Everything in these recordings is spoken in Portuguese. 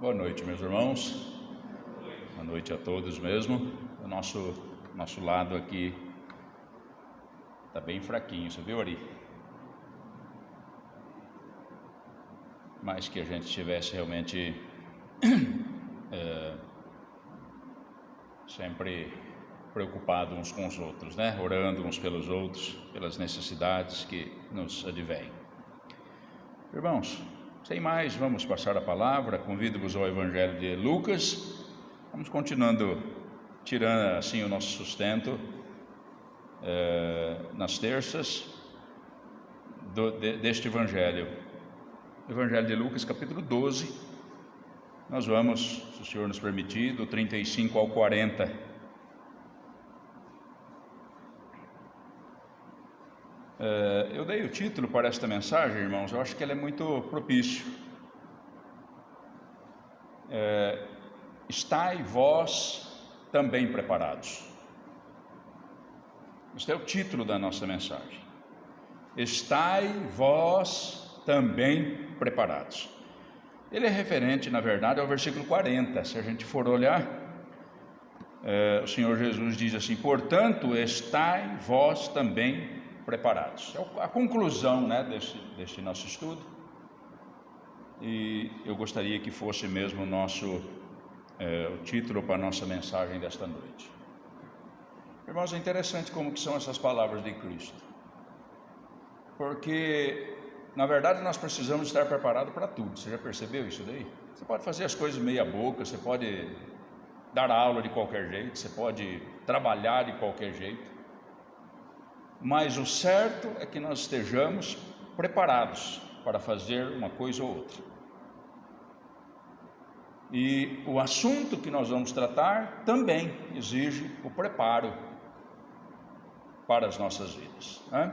Boa noite, meus irmãos. Boa noite a todos mesmo. O nosso lado aqui está bem fraquinho, você viu, Ari? Mas que a gente estivesse realmente sempre preocupado uns com os outros, né? Orando uns pelos outros, pelas necessidades que nos advêm. Irmãos, sem mais, vamos passar a palavra. Convido-vos ao Evangelho de Lucas. Vamos continuando, tirando assim o nosso sustento nas terças deste Evangelho. Evangelho de Lucas, capítulo 12. Nós vamos, se o Senhor nos permitir, do 35 ao 40. Eu dei o título para esta mensagem, irmãos. Eu acho que ela é muito propício. Estai vós também preparados. Este é o título da nossa mensagem. Estai vós também preparados. Ele é referente, na verdade, ao versículo 40. Se a gente for olhar, o Senhor Jesus diz assim: portanto, estai vós também preparados. É a conclusão, né, deste nosso estudo. E eu gostaria que fosse mesmo o título para a nossa mensagem desta noite. Irmãos, é interessante como que são essas palavras de Cristo. Porque, na verdade, nós precisamos estar preparados para tudo. Você já percebeu isso daí? Você pode fazer as coisas meia boca, você pode dar aula de qualquer jeito, você pode trabalhar de qualquer jeito. Mas o certo é que nós estejamos preparados para fazer uma coisa ou outra. E o assunto que nós vamos tratar também exige o preparo para as nossas vidas, né?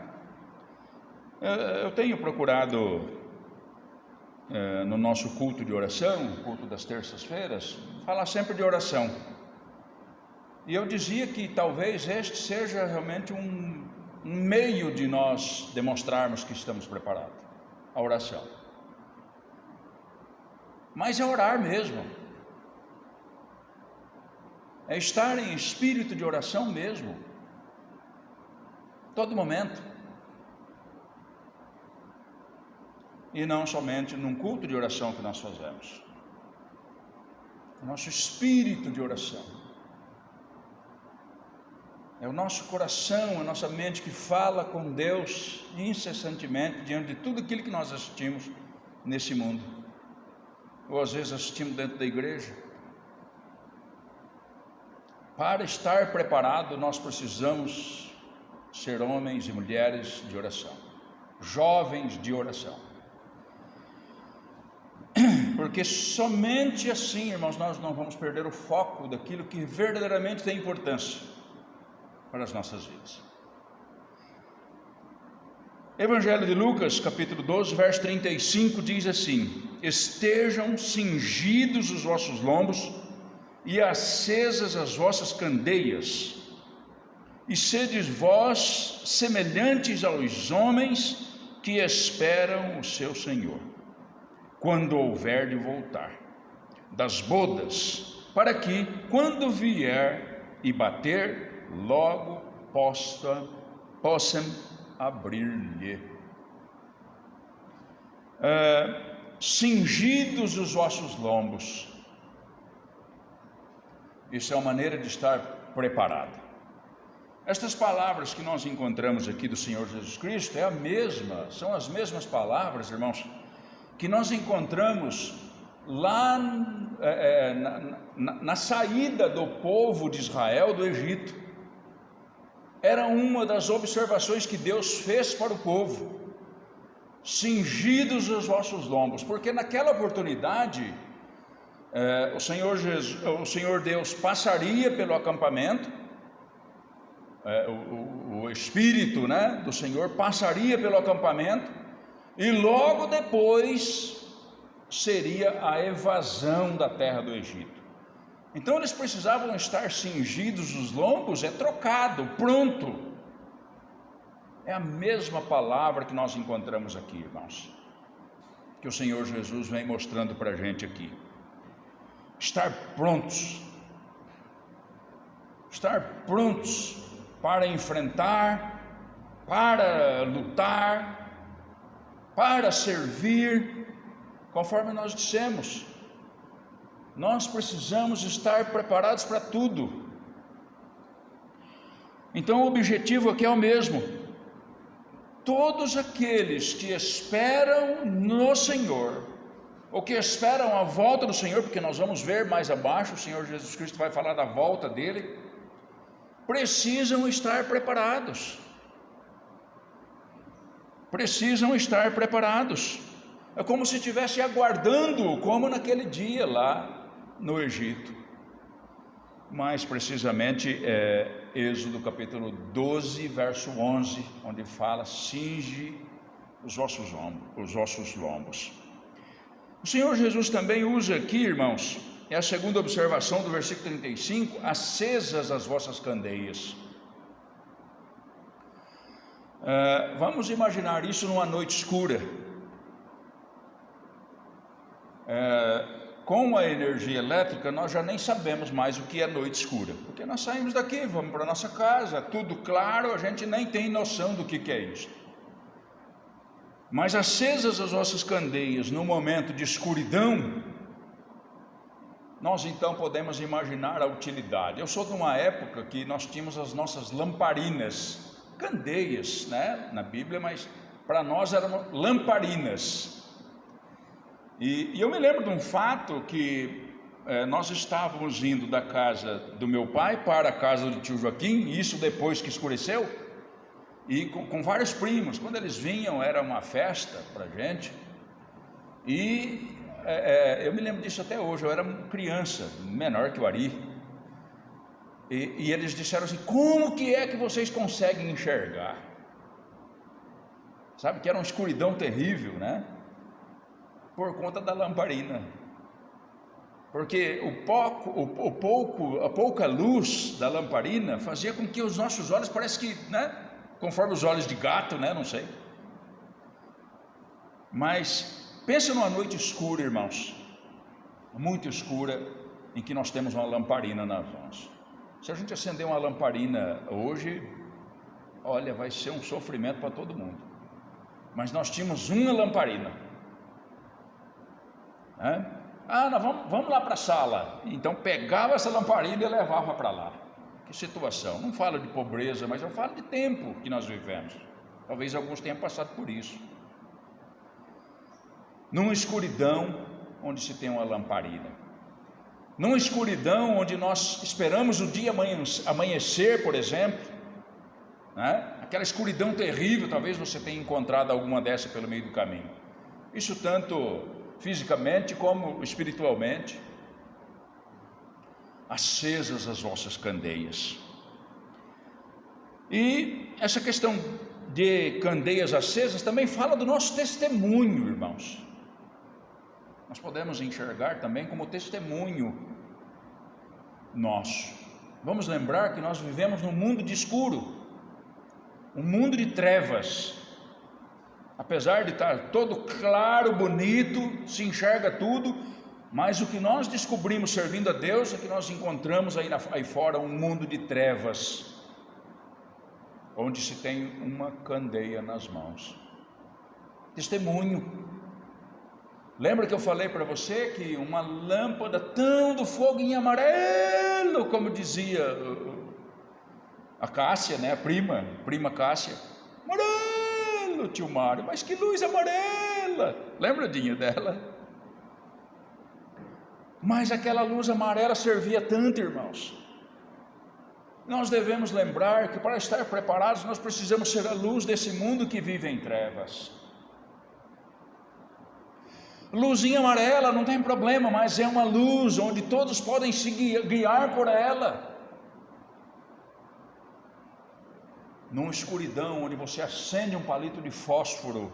Eu tenho procurado, no nosso culto de oração, culto das terças-feiras, falar sempre de oração. E eu dizia que talvez este seja realmente um meio de nós demonstrarmos que estamos preparados, a oração. Mas é orar mesmo, é estar em espírito de oração mesmo, todo momento, e não somente num culto de oração que nós fazemos. O nosso espírito de oração é o nosso coração, a nossa mente que fala com Deus incessantemente diante de tudo aquilo que nós assistimos nesse mundo, ou às vezes assistimos dentro da igreja. Para estar preparado, nós precisamos ser homens e mulheres de oração, jovens de oração, porque somente assim, irmãos, nós não vamos perder o foco daquilo que verdadeiramente tem importância para as nossas vidas. Evangelho de Lucas, capítulo 12, verso 35, diz assim: estejam cingidos os vossos lombos e acesas as vossas candeias, e sedes vós semelhantes aos homens que esperam o seu Senhor, quando houver de voltar das bodas, para que, quando vier e bater, logo possam abrir-lhe. Cingidos os vossos lombos. Isso é uma maneira de estar preparado. Estas palavras que nós encontramos aqui do Senhor Jesus Cristo são as mesmas palavras, irmãos, que nós encontramos lá na saída do povo de Israel do Egito. Era uma das observações que Deus fez para o povo: cingidos os vossos lombos, porque naquela oportunidade o Senhor Deus passaria pelo acampamento, o Espírito, né, do Senhor passaria pelo acampamento, e logo depois seria a evasão da terra do Egito. Então eles precisavam estar cingidos os lombos, trocado, pronto. É a mesma palavra que nós encontramos aqui, irmãos, que o Senhor Jesus vem mostrando para a gente aqui. estar prontos para enfrentar, para lutar, para servir, conforme nós dissemos. Nós precisamos estar preparados para tudo. Então o objetivo aqui é o mesmo. Todos aqueles que esperam no Senhor, ou que esperam a volta do Senhor, porque nós vamos ver mais abaixo, o Senhor Jesus Cristo vai falar da volta dele, precisam estar preparados. Precisam estar preparados. É como se estivesse aguardando, como naquele dia lá no Egito. Mais precisamente Êxodo capítulo 12, verso 11, onde fala: cinge os vossos lombos. O Senhor Jesus também usa aqui, irmãos, é a segunda observação do versículo 35, acesas as vossas candeias. Vamos imaginar isso numa noite escura. Com a energia elétrica, nós já nem sabemos mais o que é noite escura, porque nós saímos daqui, vamos para nossa casa, tudo claro, a gente nem tem noção do que é isso. Mas acesas as vossas candeias no momento de escuridão, nós então podemos imaginar a utilidade. Eu sou de uma época que nós tínhamos as nossas lamparinas, candeias, né, na Bíblia, mas para nós eram lamparinas. E eu me lembro de um fato que nós estávamos indo da casa do meu pai para a casa do tio Joaquim, e isso depois que escureceu, e com vários primos. Quando eles vinham era uma festa para a gente, e eu me lembro disso até hoje. Eu era criança, menor que o Ari, e eles disseram assim: como que é que vocês conseguem enxergar? Sabe que era uma escuridão terrível, né? Por conta da lamparina, porque a pouca luz da lamparina fazia com que os nossos olhos, parece que, né, conforme os olhos de gato, né, não sei. Mas pensa numa noite escura, irmãos, muito escura, em que nós temos uma lamparina nas mãos. Se a gente acender uma lamparina hoje, olha, vai ser um sofrimento para todo mundo. Mas nós tínhamos uma lamparina. Nós vamos lá para a sala. Então pegava essa lamparina e levava para lá. Que situação. Não falo de pobreza, mas eu falo de tempo que nós vivemos. Talvez alguns tenham passado por isso. Numa escuridão onde se tem uma lamparina, numa escuridão onde nós esperamos o dia amanhecer, por exemplo, né? Aquela escuridão terrível. Talvez você tenha encontrado alguma dessa pelo meio do caminho. Isso tanto fisicamente como espiritualmente. Acesas as vossas candeias. E essa questão de candeias acesas também fala do nosso testemunho, irmãos. Nós podemos enxergar também como testemunho nosso. Vamos lembrar que nós vivemos num mundo de escuro, um mundo de trevas. Apesar de estar todo claro, bonito, se enxerga tudo, mas o que nós descobrimos servindo a Deus é que nós encontramos aí fora um mundo de trevas, onde se tem uma candeia nas mãos. Testemunho. Lembra que eu falei para você que uma lâmpada tão do fogo em amarelo, como dizia a Cássia, né, a prima Cássia, amarelo, tio Mário, mas que luz amarela, lembra, Dinho, dela? Mas aquela luz amarela servia tanto, irmãos. Nós devemos lembrar que para estar preparados nós precisamos ser a luz desse mundo que vive em trevas. Luzinha amarela não tem problema, mas é uma luz onde todos podem se guiar por ela. Numa escuridão onde você acende um palito de fósforo,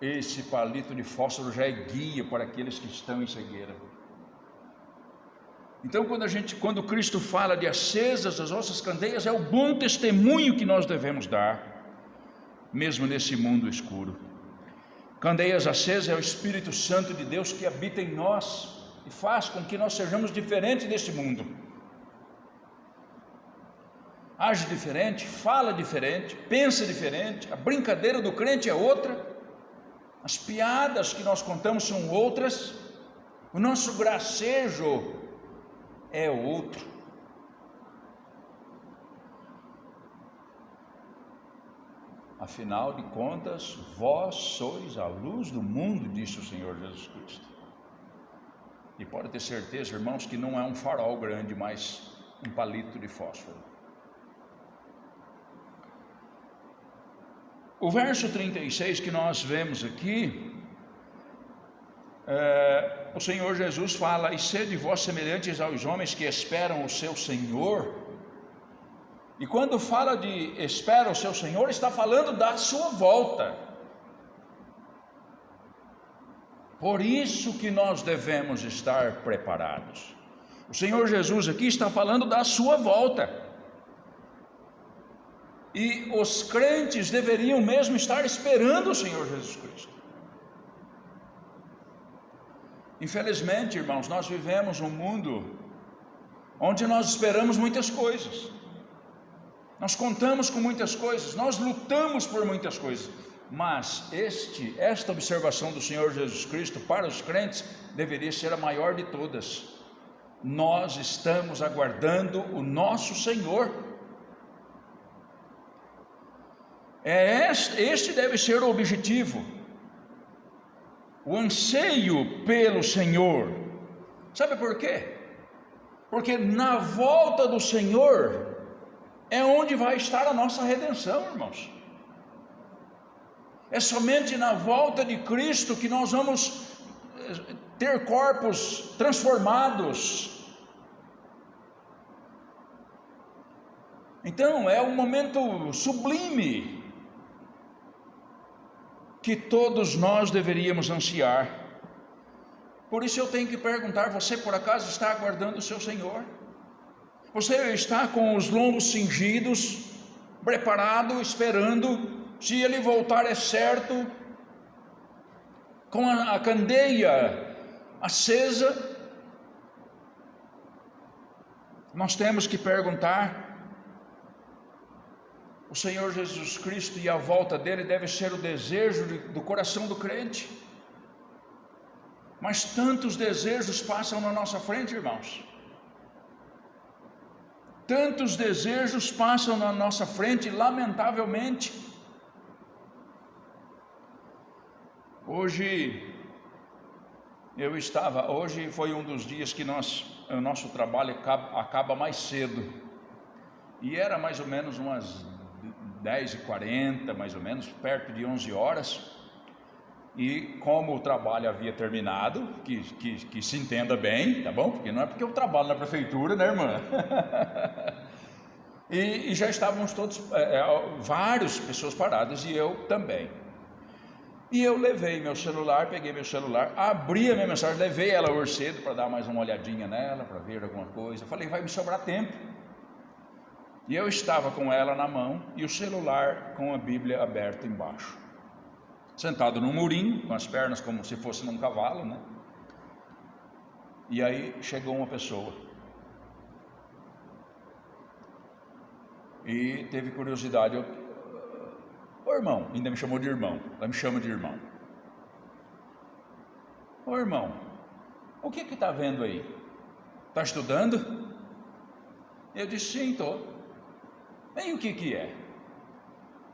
esse palito de fósforo já é guia para aqueles que estão em cegueira. Então quando Cristo fala de acesas as vossas candeias, é o bom testemunho que nós devemos dar, mesmo nesse mundo escuro. Candeias acesas é o Espírito Santo de Deus que habita em nós e faz com que nós sejamos diferentes deste mundo. Age diferente, fala diferente, pensa diferente, a brincadeira do crente é outra, as piadas que nós contamos são outras, o nosso gracejo é outro. Afinal de contas, vós sois a luz do mundo, disse o Senhor Jesus Cristo. E pode ter certeza, irmãos, que não é um farol grande, mas um palito de fósforo. O verso 36 que nós vemos aqui, o Senhor Jesus fala: e sede vós semelhantes aos homens que esperam o seu Senhor. E quando fala de espera o seu Senhor, está falando da sua volta. Por isso que nós devemos estar preparados. O Senhor Jesus aqui está falando da sua volta. E os crentes deveriam mesmo estar esperando o Senhor Jesus Cristo. Infelizmente, irmãos, nós vivemos um mundo onde nós esperamos muitas coisas. Nós contamos com muitas coisas, nós lutamos por muitas coisas, mas esta observação do Senhor Jesus Cristo para os crentes deveria ser a maior de todas. Nós estamos aguardando o nosso Senhor. Este deve ser o objetivo, o anseio pelo Senhor. Sabe por quê? Porque na volta do Senhor é onde vai estar a nossa redenção, irmãos. É somente na volta de Cristo que nós vamos ter corpos transformados. Então é um momento sublime que todos nós deveríamos ansiar. Por isso eu tenho que perguntar: você por acaso está aguardando o seu Senhor? Você está com os lombos cingidos, preparado, esperando? Se ele voltar é certo, com a candeia acesa? Nós temos que perguntar. O Senhor Jesus Cristo e a volta dele deve ser o desejo do coração do crente. Mas tantos desejos passam na nossa frente, irmãos. Tantos desejos passam na nossa frente, lamentavelmente. Hoje foi um dos dias que o nosso trabalho acaba mais cedo. E era mais ou menos umas 10h40, mais ou menos, perto de 11 horas. E como o trabalho havia terminado, que se entenda bem, tá bom? Porque não é porque eu trabalho na prefeitura, né, irmã? e já estávamos todos, várias pessoas paradas, e eu também. E eu levei meu celular, peguei meu celular, abri a minha mensagem, levei ela hoje cedo para dar mais uma olhadinha nela, para ver alguma coisa. Falei: vai me sobrar tempo. E eu estava com ela na mão e o celular com a Bíblia aberta embaixo, sentado num murinho, com as pernas como se fosse num cavalo, né? E aí chegou uma pessoa e teve curiosidade. Ô irmão, ainda me chamou de irmão, ela me chama de irmão. Ô irmão, o que está vendo aí? Está estudando? Eu disse: sim, estou. E o que é?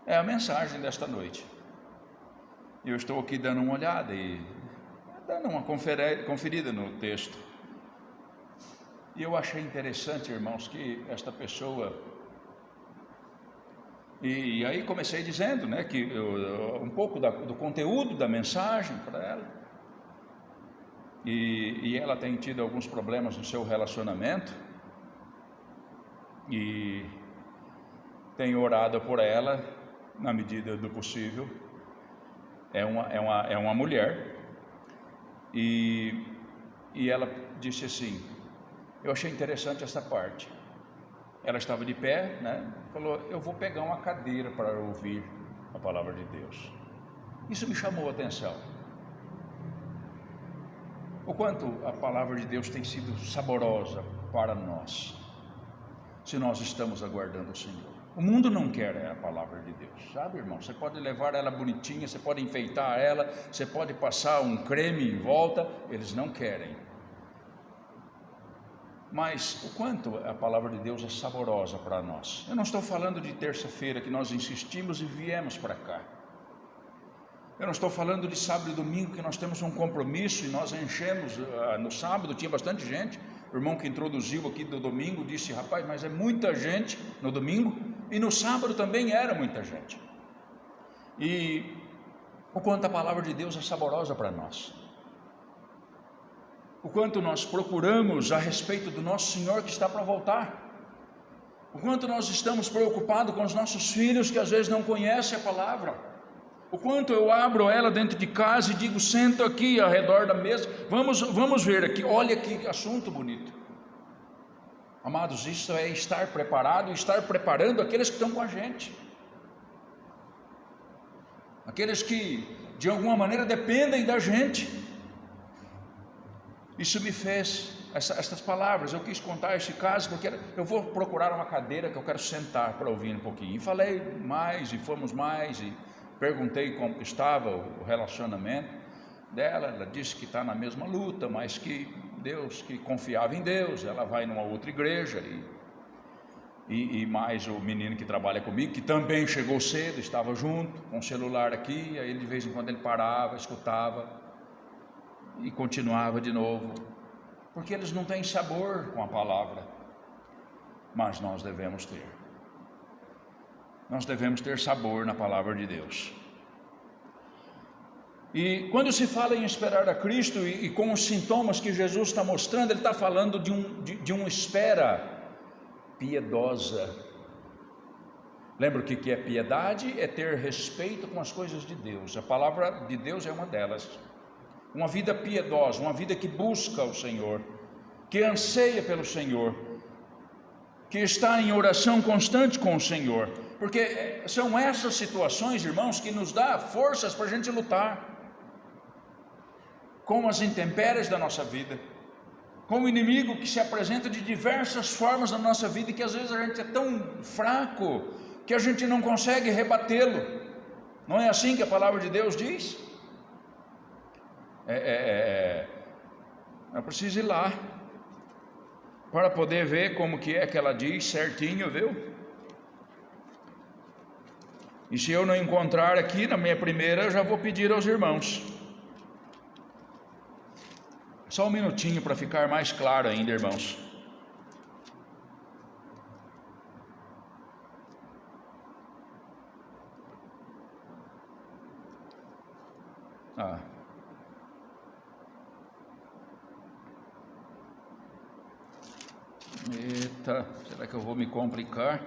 É a mensagem desta noite. Eu estou aqui dando uma olhada e dando uma conferida no texto. E eu achei interessante, irmãos, que esta pessoa... E aí comecei dizendo, né, que um pouco do conteúdo da mensagem para ela. E ela tem tido alguns problemas no seu relacionamento. E tenho orado por ela na medida do possível. É uma mulher, e ela disse assim, eu achei interessante essa parte. Ela estava de pé, né? Falou: eu vou pegar uma cadeira para ouvir a palavra de Deus. Isso me chamou a atenção. o quanto a palavra de Deus tem sido saborosa para nós, se nós estamos aguardando o Senhor. O mundo não quer a palavra de Deus, sabe, irmão? Você pode levar ela bonitinha, você pode enfeitar ela, você pode passar um creme em volta, eles não querem. Mas o quanto a palavra de Deus é saborosa para nós. Eu não estou falando de terça-feira que nós insistimos e viemos para cá. Eu não estou falando de sábado e domingo que nós temos um compromisso e nós enchemos. No sábado tinha bastante gente. O irmão que introduziu aqui do domingo disse: rapaz, mas é muita gente no domingo, e no sábado também era muita gente. E o quanto a palavra de Deus é saborosa para nós, o quanto nós procuramos a respeito do nosso Senhor que está para voltar, o quanto nós estamos preocupados com os nossos filhos que às vezes não conhecem a palavra, o quanto eu abro ela dentro de casa e digo: senta aqui ao redor da mesa, vamos ver aqui, olha que assunto bonito. Amados, isso é estar preparado, estar preparando aqueles que estão com a gente, aqueles que de alguma maneira dependem da gente. Isso me fez, essas palavras, eu quis contar esse caso, porque eu vou procurar uma cadeira que eu quero sentar para ouvir um pouquinho. E falei mais, e fomos mais, e perguntei como estava o relacionamento dela. Ela disse que está na mesma luta, mas que Deus, que confiava em Deus. Ela vai numa outra igreja, e mais o menino que trabalha comigo, que também chegou cedo, estava junto, com o celular aqui, aí de vez em quando ele parava, escutava, e continuava de novo, porque eles não têm sabor com a palavra, mas nós devemos ter. Nós devemos ter sabor na palavra de Deus. E quando se fala em esperar a Cristo, e com os sintomas que Jesus está mostrando, ele está falando de uma espera piedosa. Lembra o que é piedade? É ter respeito com as coisas de Deus. A palavra de Deus é uma delas. Uma vida piedosa, uma vida que busca o Senhor, que anseia pelo Senhor, que está em oração constante com o Senhor, porque são essas situações, irmãos, que nos dá forças para a gente lutar com as intempéries da nossa vida, com o inimigo que se apresenta de diversas formas na nossa vida, e que às vezes a gente é tão fraco que a gente não consegue rebatê-lo. Não é assim que a palavra de Deus diz? Eu preciso ir lá para poder ver como que ela diz certinho, viu? E se eu não encontrar aqui na minha primeira, eu já vou pedir aos irmãos. Só um minutinho para ficar mais claro ainda, irmãos. Eita, será que eu vou me complicar?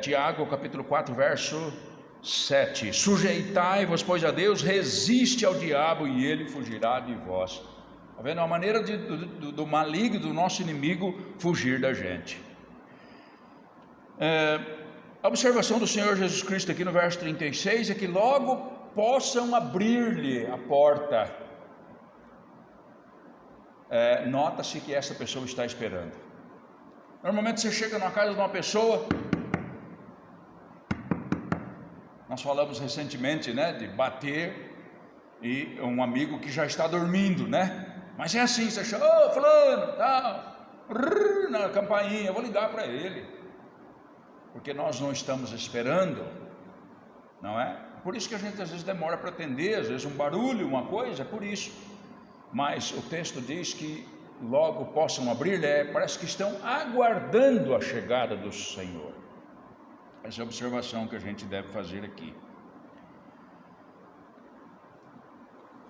Tiago capítulo 4 verso 7: sujeitai-vos pois a Deus, resiste ao diabo e ele fugirá de vós. Está vendo? É uma maneira do maligno, do nosso inimigo, fugir da gente. A observação do Senhor Jesus Cristo aqui no verso 36 é que logo possam abrir-lhe a porta. Nota-se que essa pessoa está esperando. Normalmente você chega na casa de uma pessoa, nós falamos recentemente, né, de bater, e um amigo que já está dormindo, né? Mas é assim, você chama: ô fulano, tal, na campainha, eu vou ligar para ele, porque nós não estamos esperando, não é? Por isso que a gente às vezes demora para atender, às vezes um barulho, uma coisa, é por isso. Mas o texto diz que logo possam abrir, parece que estão aguardando a chegada do Senhor. Essa é a observação que a gente deve fazer aqui.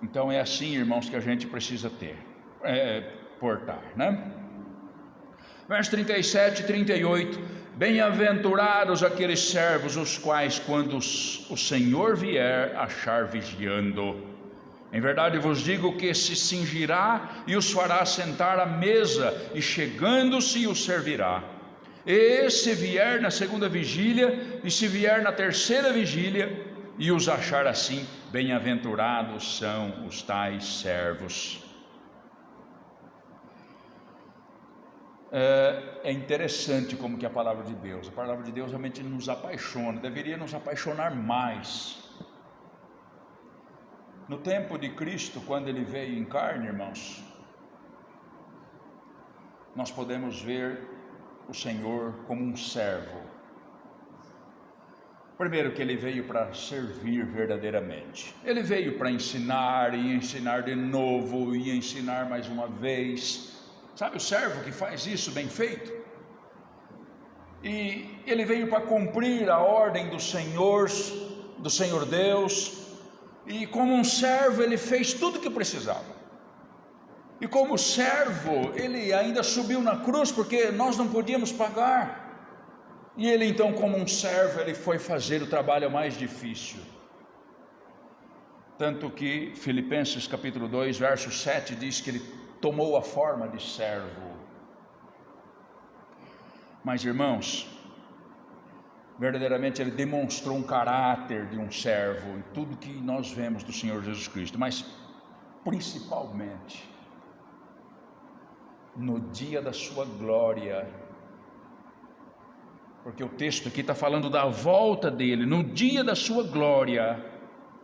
Então é assim, irmãos, que a gente precisa portar, né? Verso 37 e 38: bem-aventurados aqueles servos, os quais, quando o Senhor vier, achar vigiando. Em verdade vos digo que se cingirá e os fará sentar à mesa, e chegando-se os servirá. E se vier na segunda vigília, e se vier na terceira vigília, e os achar assim, bem-aventurados são os tais servos. É interessante como que a palavra de Deus realmente nos apaixona, deveria nos apaixonar mais. No tempo de Cristo, quando ele veio em carne, irmãos, nós podemos ver o Senhor como um servo. Primeiro, que ele veio para servir verdadeiramente. Ele veio para ensinar, e ensinar de novo, e ensinar mais uma vez. Sabe o servo que faz isso bem feito? E ele veio para cumprir a ordem do Senhor Deus, e como um servo ele fez tudo o que precisava. E como servo ele ainda subiu na cruz, porque nós não podíamos pagar. E ele então, como um servo, ele foi fazer o trabalho mais difícil. Tanto que Filipenses capítulo 2, verso 7 diz que ele tomou a forma de servo. Mas, irmãos, verdadeiramente ele demonstrou um caráter de um servo em tudo que nós vemos do Senhor Jesus Cristo, mas principalmente no dia da sua glória, porque o texto aqui está falando da volta dele. No dia da sua glória,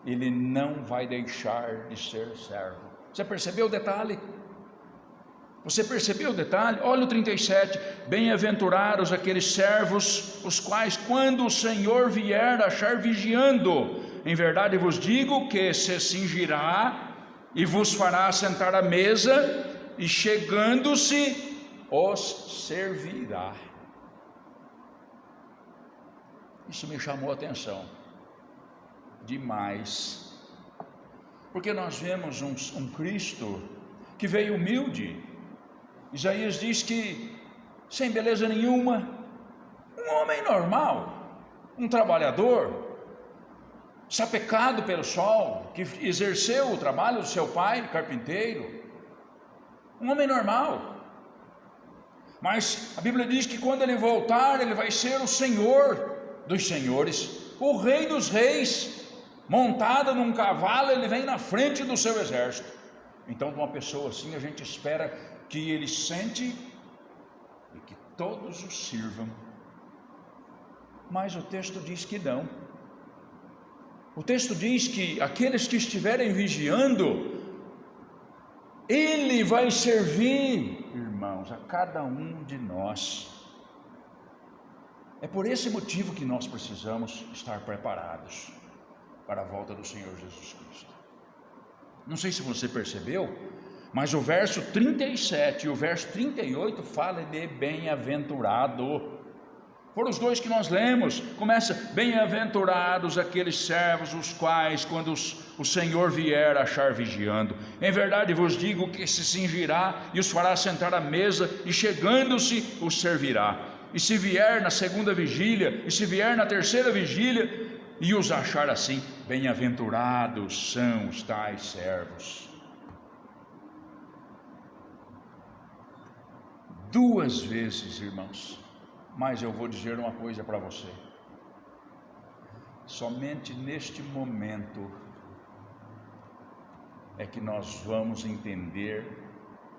ele não vai deixar de ser servo. Você percebeu o detalhe? Você percebeu o detalhe? Olha o 37, bem-aventurados aqueles servos, os quais quando o Senhor vier achar vigiando, em verdade vos digo que se cingirá e vos fará sentar à mesa, e chegando-se os servirá. Isso me chamou a atenção demais, porque nós vemos um Cristo que veio humilde. Isaías diz que sem beleza nenhuma, um homem normal, um trabalhador, sapecado pelo sol, que exerceu o trabalho do seu pai, carpinteiro, um homem normal. Mas a Bíblia diz que quando ele voltar, ele vai ser o Senhor dos senhores, o Rei dos reis, montado num cavalo, ele vem na frente do seu exército. Então, de uma pessoa assim, a gente espera que ele sente e que todos o sirvam. Mas o texto diz que não. O texto diz que aqueles que estiverem vigiando, ele vai servir, irmãos, a cada um de nós. É por esse motivo que nós precisamos estar preparados para a volta do Senhor Jesus Cristo. Não sei se você percebeu, mas o verso 37 e o verso 38 fala de bem-aventurado. Foram os dois que nós lemos. Começa, bem-aventurados aqueles servos, os quais, quando o Senhor vier achar vigiando, em verdade vos digo que se cingirá e os fará sentar à mesa, e chegando-se os servirá. E se vier na segunda vigília, e se vier na terceira vigília, e os achar assim, bem-aventurados são os tais servos. Duas vezes, irmãos, mas eu vou dizer uma coisa para você: somente neste momento é que nós vamos entender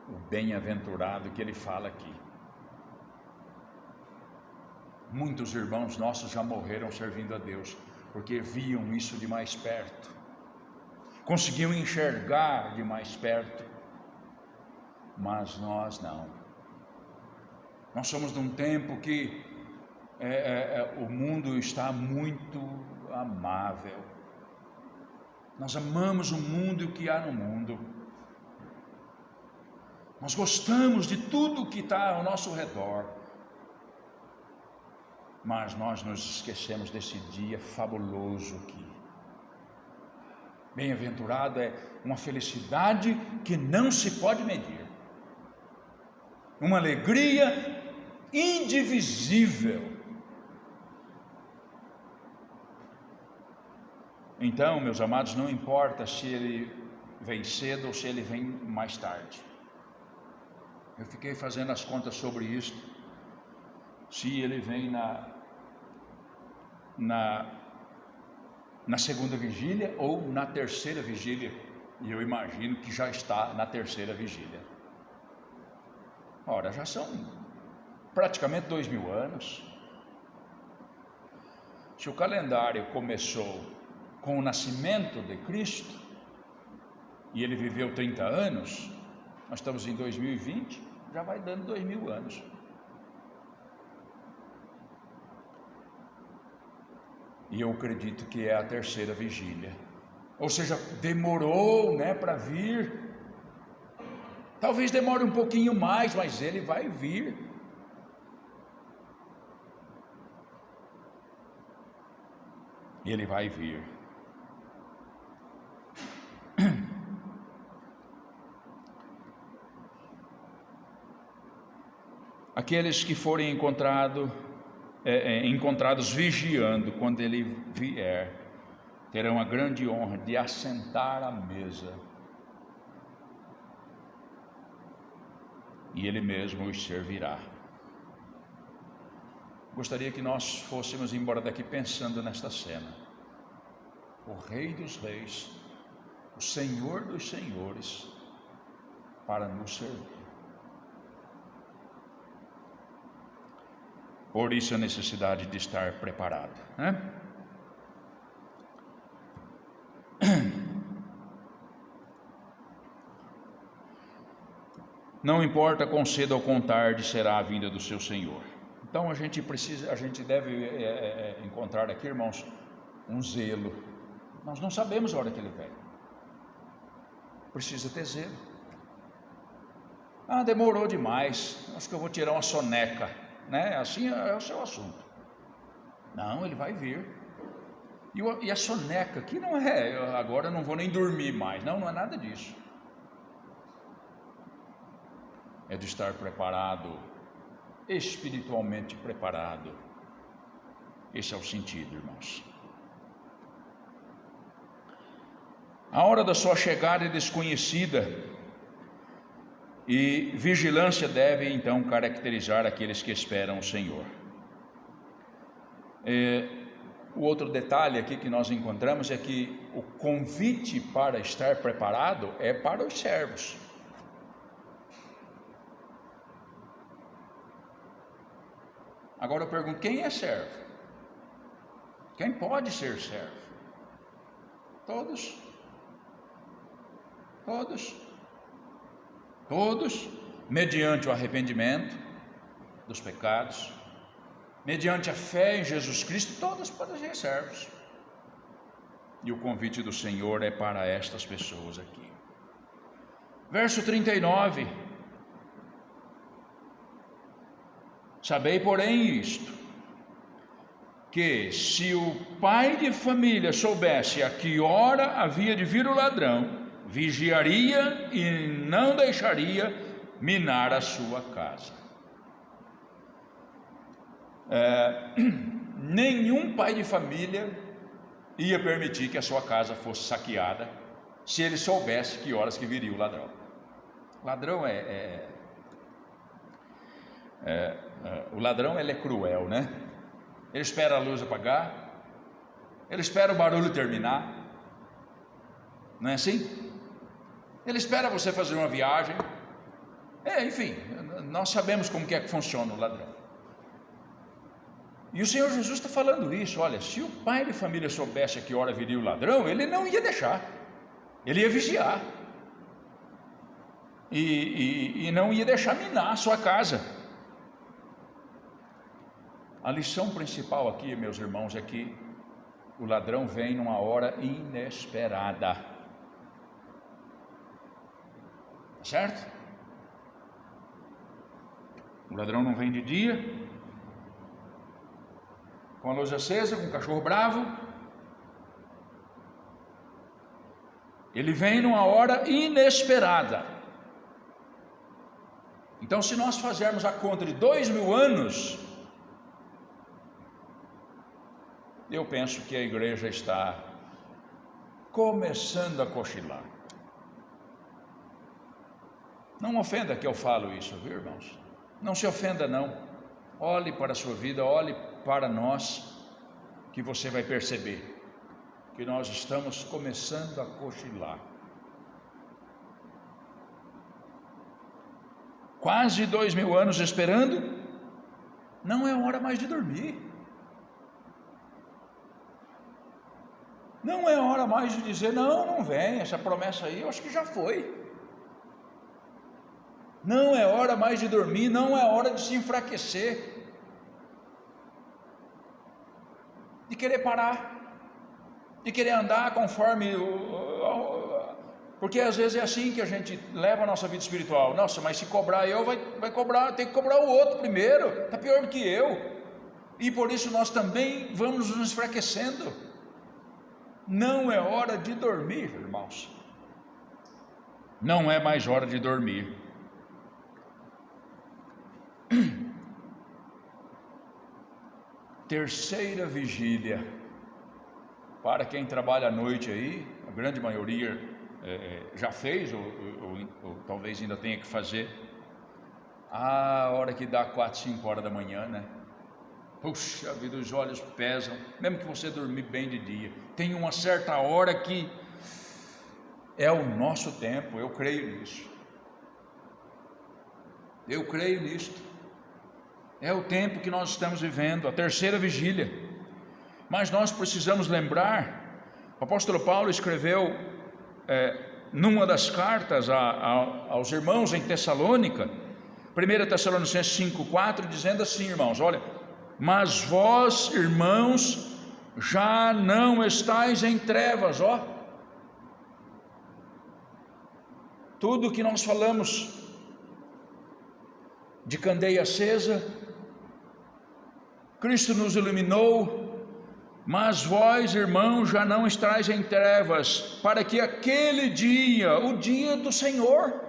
o bem-aventurado que ele fala aqui. Muitos irmãos nossos já morreram servindo a Deus, porque viam isso de mais perto, conseguiam enxergar de mais perto, mas nós não. Nós somos de um tempo que o mundo está muito amável. Nós amamos o mundo e o que há no mundo. Nós gostamos de tudo que está ao nosso redor. Mas nós nos esquecemos desse dia fabuloso aqui. Bem-aventurado é uma felicidade que não se pode medir. Uma alegria indivisível. Então, meus amados, não importa se ele vem cedo ou se ele vem mais tarde. Eu fiquei fazendo as contas sobre isso, se ele vem na segunda vigília ou na terceira vigília, e eu imagino que já está na terceira vigília. Ora, já são praticamente 2000 anos. Se o calendário começou com o nascimento de Cristo, e ele viveu 30 anos, nós estamos em 2020, já vai dando 2000 anos. E eu acredito que é a terceira vigília. Ou seja, demorou, para vir. Talvez demore um pouquinho mais, mas ele vai vir. Ele vai vir. Aqueles que forem encontrados vigiando quando ele vier, terão a grande honra de assentar à mesa, e ele mesmo os servirá. Gostaria que nós fôssemos embora daqui pensando nesta cena: o Rei dos Reis, o Senhor dos Senhores, para nos servir. Por isso a necessidade de estar preparado, Não importa quão cedo ou quão tarde será a vinda do seu Senhor. Então a gente deve encontrar aqui, irmãos, um zelo. Nós não sabemos a hora que ele vem. Precisa ter zelo. Demorou demais, acho que eu vou tirar uma soneca, assim é o seu assunto. Não, ele vai vir. E a soneca aqui não é, agora eu não vou nem dormir mais. Não é nada disso. É de estar preparado, espiritualmente preparado. Esse é o sentido, irmãos. A hora da sua chegada é desconhecida, e vigilância deve então caracterizar aqueles que esperam o Senhor. O outro detalhe aqui que nós encontramos é que o convite para estar preparado é para os servos. Agora eu pergunto, quem é servo? Quem pode ser servo? Todos, mediante o arrependimento dos pecados, mediante a fé em Jesus Cristo, todos podem ser servos. E o convite do Senhor é para estas pessoas aqui. Verso 39. Sabei, porém, isto, que se o pai de família soubesse a que hora havia de vir o ladrão, vigiaria e não deixaria minar a sua casa. Nenhum pai de família ia permitir que a sua casa fosse saqueada se ele soubesse que horas que viria o ladrão. Ladrão o ladrão ele é cruel, Ele espera a luz apagar, ele espera o barulho terminar, não é assim? Ele espera você fazer uma viagem, enfim, nós sabemos como que funciona o ladrão. E o Senhor Jesus está falando isso. Olha, se o pai de família soubesse a que hora viria o ladrão, ele não ia deixar, ele ia vigiar, e não ia deixar minar a sua casa. A lição principal aqui, meus irmãos, é que o ladrão vem numa hora inesperada. Certo? O ladrão não vem de dia, com a luz acesa, com o cachorro bravo. Ele vem numa hora inesperada. Então, se nós fizermos a conta de 2000 anos, eu penso que a igreja está começando a cochilar. Não ofenda que eu falo isso, viu, irmãos? Não se ofenda, não. Olhe para a sua vida, olhe para nós, que você vai perceber que nós estamos começando a cochilar. Quase 2000 anos esperando, não é hora mais de dormir. Não é hora mais de dizer, não vem, essa promessa aí eu acho que já foi. Não é hora mais de dormir, não é hora de se enfraquecer, de querer parar, de querer andar conforme porque às vezes é assim que a gente leva a nossa vida espiritual. Nossa, mas se cobrar eu, vai cobrar, tem que cobrar o outro primeiro, está pior do que eu, e por isso nós também vamos nos enfraquecendo. Não é hora de dormir, irmãos, não é mais hora de dormir. Terceira vigília, para quem trabalha à noite aí, a grande maioria já fez, ou talvez ainda tenha que fazer, a hora que dá 4, 5 horas da manhã, né? Puxa vida, os olhos pesam, mesmo que você dormir bem de dia, tem uma certa hora que é o nosso tempo, eu creio nisso, eu creio nisto, é o tempo que nós estamos vivendo, a terceira vigília. Mas nós precisamos lembrar, o apóstolo Paulo escreveu numa das cartas aos irmãos em Tessalônica, 1 Tessalonicenses 5,4, dizendo assim, irmãos, olha, mas vós, irmãos, já não estáis em trevas, ó, tudo que nós falamos de candeia acesa, Cristo nos iluminou, mas vós, irmãos, já não estáis em trevas, para que aquele dia, o dia do Senhor,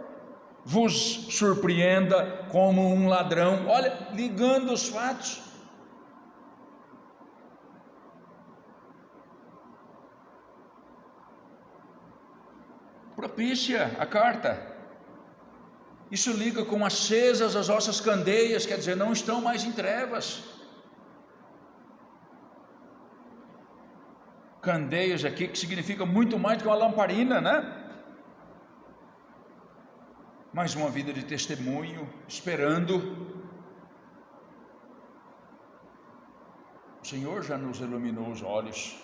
vos surpreenda como um ladrão. Olha, ligando os fatos. Propícia a carta. Isso liga com acesas as vossas candeias, quer dizer, não estão mais em trevas. Candeias aqui, que significa muito mais do que uma lamparina, né? Mais uma vida de testemunho, esperando. O Senhor já nos iluminou os olhos,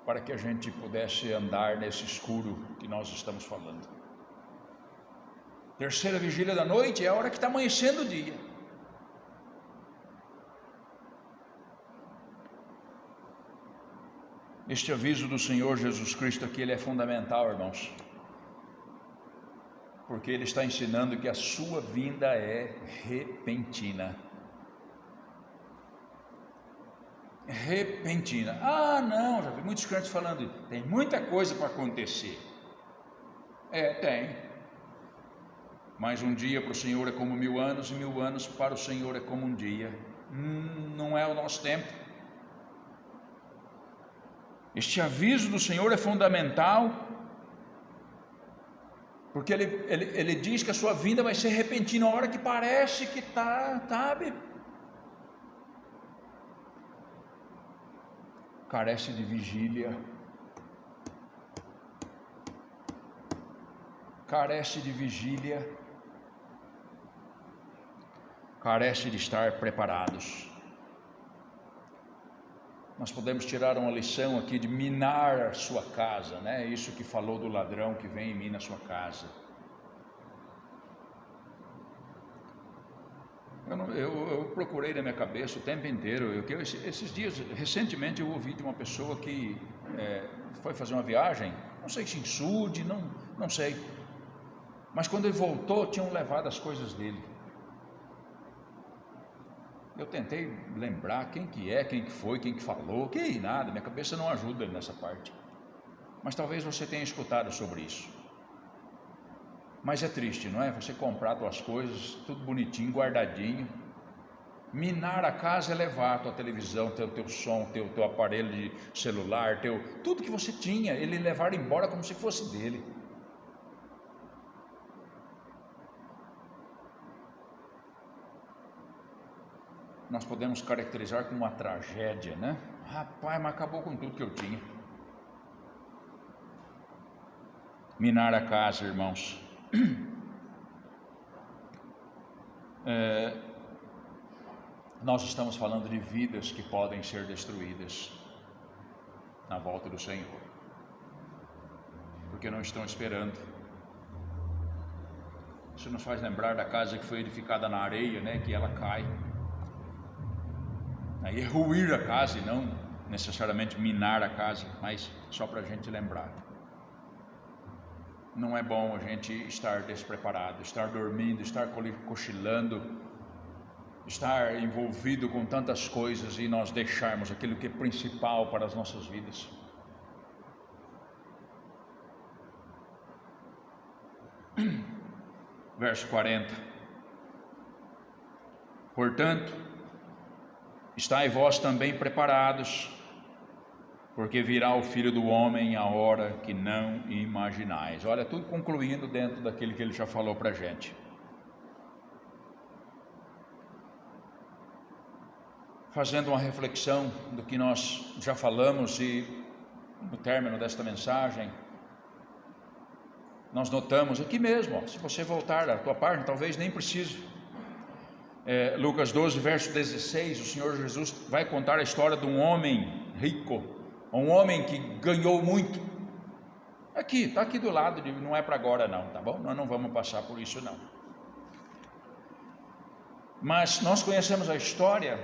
para que a gente pudesse andar nesse escuro que nós estamos falando. Terceira vigília da noite é a hora que está amanhecendo o dia. Este aviso do Senhor Jesus Cristo aqui, ele é fundamental, irmãos, porque ele está ensinando que a sua vinda é repentina. Repentina. Ah, não, já vi muitos crentes falando, tem muita coisa para acontecer. Tem. Mas um dia para o Senhor é como 1000 anos, e 1000 anos para o Senhor é como um dia. Não é o nosso tempo. Este aviso do Senhor é fundamental, porque ele diz que a sua vinda vai ser repentina, a hora que parece que está, sabe? Carece de vigília, carece de estar preparados. Nós podemos tirar uma lição aqui de minar a sua casa, né? Isso que falou do ladrão que vem e mina a sua casa. Eu procurei na minha cabeça o tempo inteiro. Esses dias, recentemente, eu ouvi de uma pessoa que foi fazer uma viagem, não sei se em sul, não sei, mas quando ele voltou, tinham levado as coisas dele. Eu tentei lembrar quem que foi, quem que falou, que nada, minha cabeça não ajuda nessa parte. Mas talvez você tenha escutado sobre isso. Mas é triste, não é? Você comprar suas coisas, tudo bonitinho, guardadinho. Minar a casa é levar a tua televisão, teu som, teu aparelho de celular, tudo que você tinha, ele levar embora como se fosse dele. nós podemos caracterizar como uma tragédia, né? Rapaz, mas acabou com tudo que eu tinha. Minar a casa, irmãos. Nós estamos falando de vidas que podem ser destruídas na volta do Senhor, porque não estão esperando. Isso nos faz lembrar da casa que foi edificada na areia, né? Que ela cai. Aí é ruir a casa e não necessariamente minar a casa, mas só para a gente lembrar. Não é bom a gente estar despreparado, estar dormindo, estar cochilando, estar envolvido com tantas coisas e nós deixarmos aquilo que é principal para as nossas vidas. Verso 40. Portanto, estai vós também preparados, porque virá o Filho do Homem a hora que não imaginais. Olha, tudo concluindo dentro daquilo que ele já falou para a gente. Fazendo uma reflexão do que nós já falamos e no término desta mensagem, nós notamos aqui mesmo, ó, se você voltar à tua página, talvez nem precise. Lucas 12, verso 16, o Senhor Jesus vai contar a história de um homem rico, um homem que ganhou muito. Aqui, está aqui do lado, não é para agora não, tá bom? Nós não vamos passar por isso não. Mas nós conhecemos a história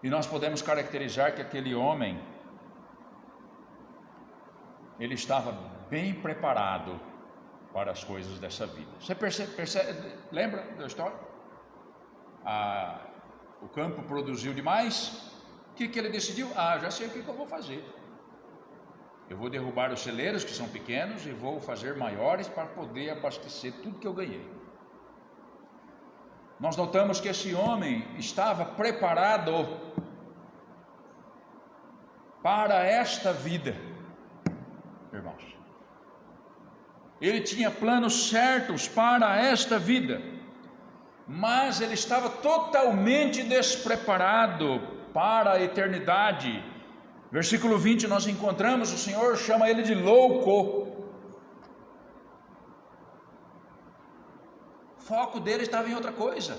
e nós podemos caracterizar que aquele homem, ele estava bem preparado para as coisas dessa vida. Você percebe, lembra da história? O campo produziu demais. O que ele decidiu? Já sei o que eu vou fazer. Eu vou derrubar os celeiros que são pequenos e vou fazer maiores para poder abastecer tudo que eu ganhei. Nós notamos que esse homem estava preparado para esta vida, irmãos. Ele tinha planos certos para esta vida, mas ele estava totalmente despreparado para a eternidade. Versículo 20 nós encontramos, o Senhor chama ele de louco. O foco dele estava em outra coisa.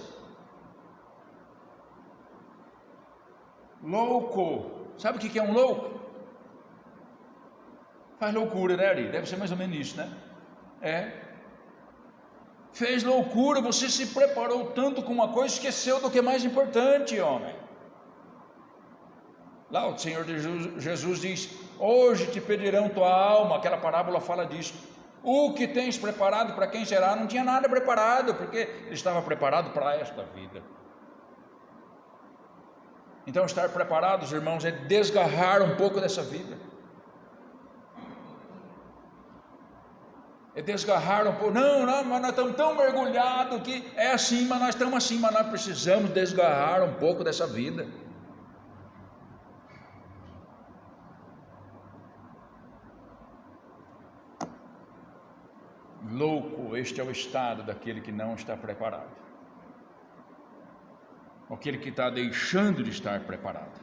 Louco, sabe o que é um louco? Faz loucura, né, Ari? Deve ser mais ou menos isso, né? Fez loucura, você se preparou tanto com uma coisa, esqueceu do que é mais importante, homem. Lá o Senhor Jesus diz: hoje te pedirão tua alma. Aquela parábola fala disso. O que tens preparado para quem será? Não tinha nada preparado, porque ele estava preparado para esta vida. Então estar preparados, irmãos, é desgarrar um pouco dessa vida. É desgarrar um pouco. Não, mas nós estamos tão mergulhados que é assim, mas nós estamos assim, mas nós precisamos desgarrar um pouco dessa vida. Louco, este é o estado daquele que não está preparado, aquele que está deixando de estar preparado.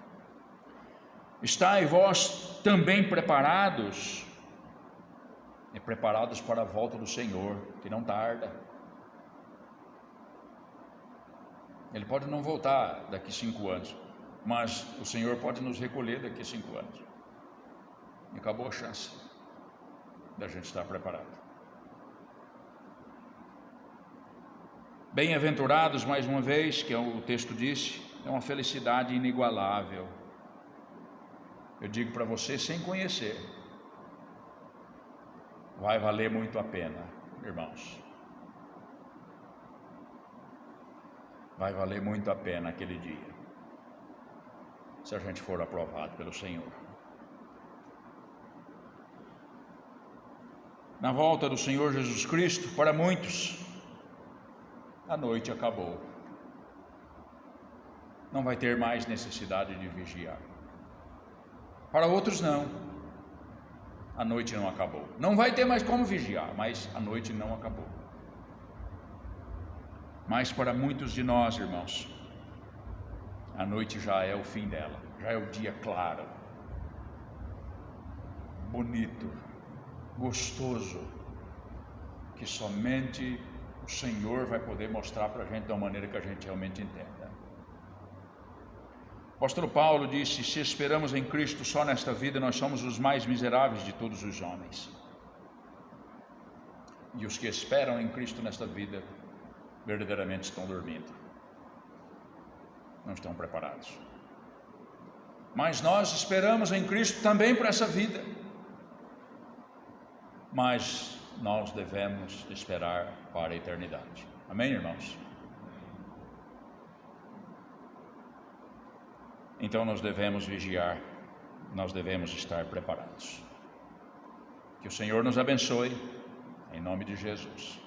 Estai vós também preparados, preparados para a volta do Senhor, que não tarda. Ele pode não voltar daqui 5 anos, mas o Senhor pode nos recolher daqui a 5 anos. E acabou a chance da gente estar preparado. Bem-aventurados, mais uma vez, que o texto disse, é uma felicidade inigualável. Eu digo para você sem conhecer, vai valer muito a pena, irmãos. Vai valer muito a pena aquele dia, se a gente for aprovado pelo Senhor. Na volta do Senhor Jesus Cristo, para muitos, a noite acabou. Não vai ter mais necessidade de vigiar. Para outros não. A noite não acabou. Não vai ter mais como vigiar, mas a noite não acabou. Mas para muitos de nós, irmãos, a noite já é o fim dela, já é o dia claro, bonito, gostoso, que somente o Senhor vai poder mostrar para a gente da maneira que a gente realmente entenda. O apóstolo Paulo disse: se esperamos em Cristo só nesta vida, nós somos os mais miseráveis de todos os homens. E os que esperam em Cristo nesta vida, verdadeiramente estão dormindo, não estão preparados. Mas nós esperamos em Cristo também para essa vida, mas nós devemos esperar para a eternidade. Amém, irmãos? Então nós devemos vigiar, nós devemos estar preparados. Que o Senhor nos abençoe, em nome de Jesus.